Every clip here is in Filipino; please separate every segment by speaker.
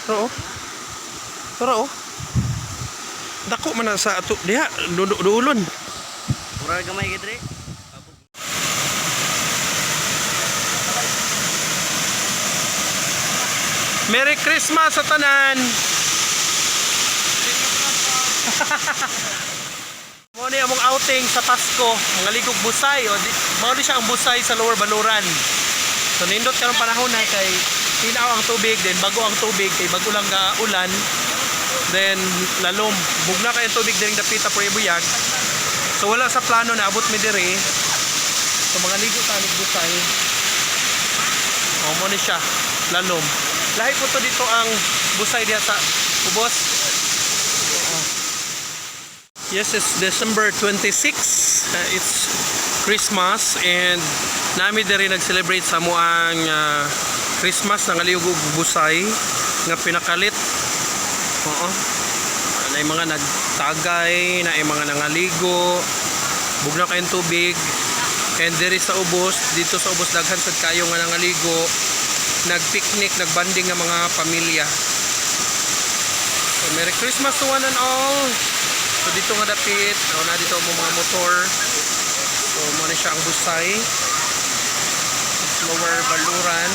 Speaker 1: Pero oh. Pero oh. Dako man na sa ato diha duulon.
Speaker 2: Mura gamay gid dre.
Speaker 1: Merry Christmas sa tanan. Mo ni among outing sa Pasko, ang ligog busay o mao di siya ang busay sa Lower Baluran. So nindot karong panahon na kay tinaw ang tubig, then bago ang tubig kay bago lang ga ulan. Then lalom, bugna kay ang tubig diring dapita for ibuyag. So wala sa plano na abot mi diri. So mga ligo tanig busay. O mo ni siya, lalom. Lahi po to dito ang busay diha sa ubos. Yes, it's December 26. It's Christmas and nami diri nag-celebrate sa muang Christmas ng Aliugog Busay nga pinakalit. Oo. Na mga nagtagay, na mga nangaligo, bugna kayong tubig. And diri sa ubos, dito sa ubos daghan sad kayo nga nangaligo, nagpicnic, nagbanding nga mga pamilya. So Merry Christmas to one and all. So dito nga dapit, na dito mo mga motor. So mo na siya ang busay. Lower Baluran.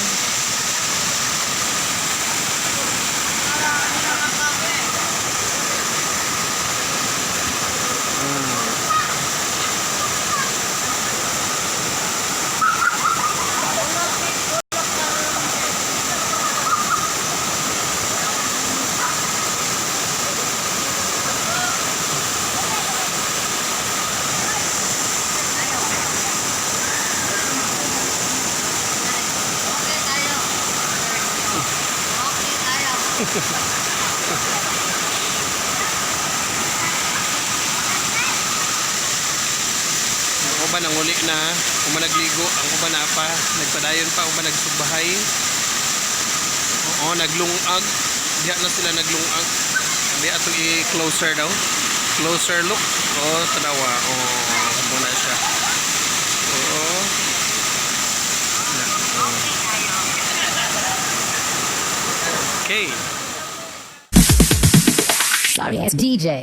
Speaker 1: Ang uban ang uli na, kung nagligo, ang uban na pa, nagpadayon pa, uban nagsugbahay. Oo, naglungag. Diya na sila naglungag. Diya ito i-closer daw. Closer look. Oo, tanawa. Oo, muna siya. Oo. Okay.
Speaker 3: Sorry, it's DJ.